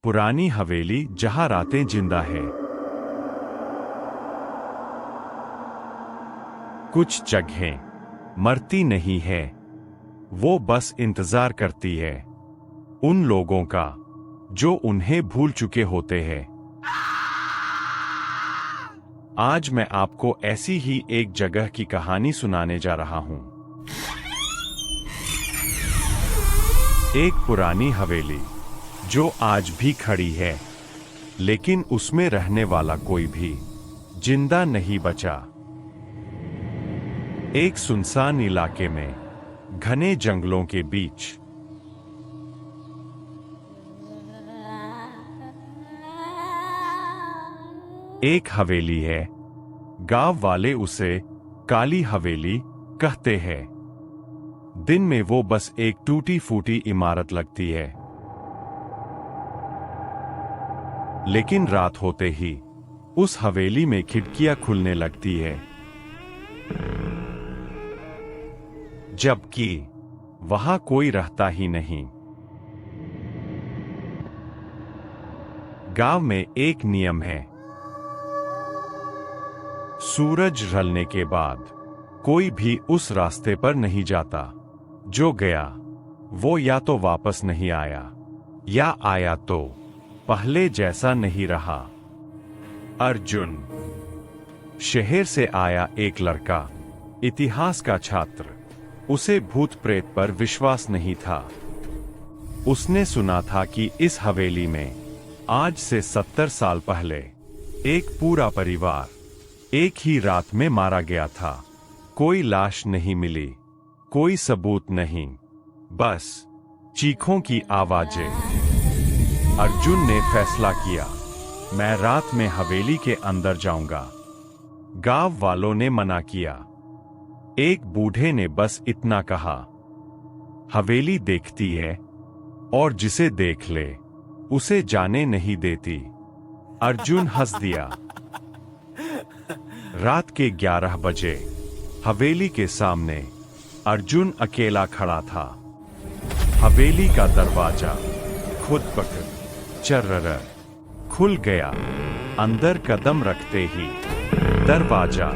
पुरानी हवेली जहां रातें जिंदा है। कुछ जगहें मरती नहीं है, वो बस इंतजार करती है उन लोगों का जो उन्हें भूल चुके होते हैं। आज मैं आपको ऐसी ही एक जगह की कहानी सुनाने जा रहा हूं। एक पुरानी हवेली जो आज भी खड़ी है, लेकिन उसमें रहने वाला कोई भी जिंदा नहीं बचा। एक सुनसान इलाके में, घने जंगलों के बीच, एक हवेली है। गांव वाले उसे काली हवेली कहते हैं। दिन में वो बस एक टूटी फूटी इमारत लगती है, लेकिन रात होते ही उस हवेली में खिड़कियां खुलने लगती है, जबकि वहां कोई रहता ही नहीं। गांव में एक नियम है, सूरज ढलने के बाद कोई भी उस रास्ते पर नहीं जाता। जो गया वो या तो वापस नहीं आया, या आया तो पहले जैसा नहीं रहा। अर्जुन शहर से आया एक लड़का, इतिहास का छात्र। उसे भूत प्रेत पर विश्वास नहीं था। उसने सुना था कि इस हवेली में आज से 70 साल पहले एक पूरा परिवार एक ही रात में मारा गया था। कोई लाश नहीं मिली, कोई सबूत नहीं, बस चीखों की आवाजें। अर्जुन ने फैसला किया, मैं रात में हवेली के अंदर जाऊंगा। गांव वालों ने मना किया। एक बूढ़े ने बस इतना कहा, हवेली देखती है और जिसे देख ले उसे जाने नहीं देती। अर्जुन हंस दिया। रात के 11 बजे हवेली के सामने अर्जुन अकेला खड़ा था। हवेली का दरवाजा खुद पकड़ चर्रर खुल गया। अंदर कदम रखते ही दरवाजा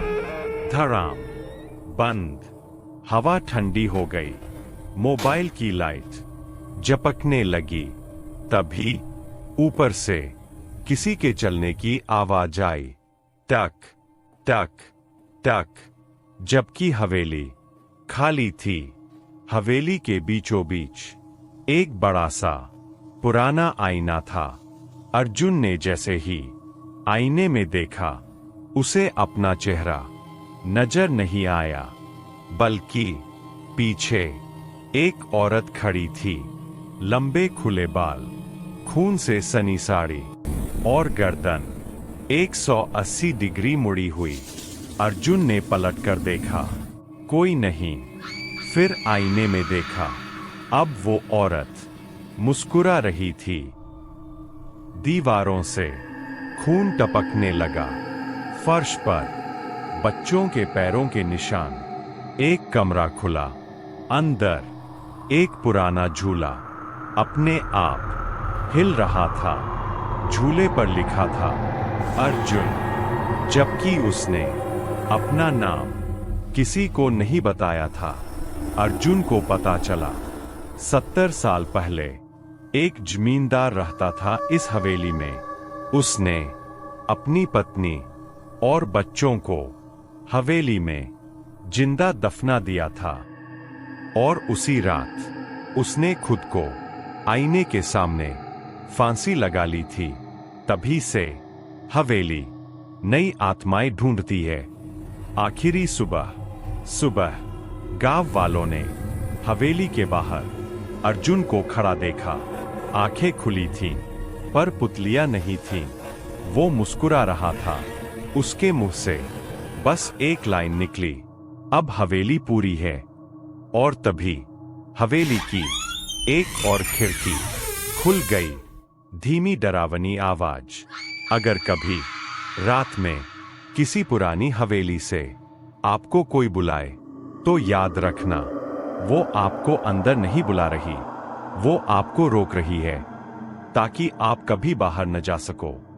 धड़ाम बंद। हवा ठंडी हो गई। मोबाइल की लाइट झपकने लगी। तभी ऊपर से किसी के चलने की आवाज आई, टक टक टक। जबकि हवेली खाली थी। हवेली के बीचों बीच एक बड़ा सा पुराना आईना था। अर्जुन ने जैसे ही आईने में देखा, उसे अपना चेहरा नजर नहीं आया, बल्कि पीछे एक औरत खड़ी थी। लंबे खुले बाल, खून से सनी साड़ी और गर्दन 180 डिग्री मुड़ी हुई। अर्जुन ने पलट कर देखा, कोई नहीं। फिर आईने में देखा, अब वो औरत मुस्कुरा रही थी। दीवारों से खून टपकने लगा। फर्श पर बच्चों के पैरों के निशान। एक कमरा खुला। अंदर एक पुराना झूला अपने आप हिल रहा था। झूले पर लिखा था अर्जुन, जबकि उसने अपना नाम किसी को नहीं बताया था। अर्जुन को पता चला 70 साल पहले एक जमींदार रहता था इस हवेली में। उसने अपनी पत्नी और बच्चों को हवेली में जिंदा दफना दिया था, और उसी रात उसने खुद को आईने के सामने फांसी लगा ली थी। तभी से हवेली नई आत्माएं ढूंढती है। आखिरी सुबह गांव वालों ने हवेली के बाहर अर्जुन को खड़ा देखा। आंखें खुली थीं, पर पुतलियां नहीं थीं। वो मुस्कुरा रहा था। उसके मुंह से बस एक लाइन निकली, अब हवेली पूरी है। और तभी हवेली की एक और खिड़की खुल गई। धीमी डरावनी आवाज, अगर कभी रात में किसी पुरानी हवेली से आपको कोई बुलाए, तो याद रखना, वो आपको अंदर नहीं बुला रही, वो आपको रोक रही है। ताकि आप कभी बाहर न जा सको।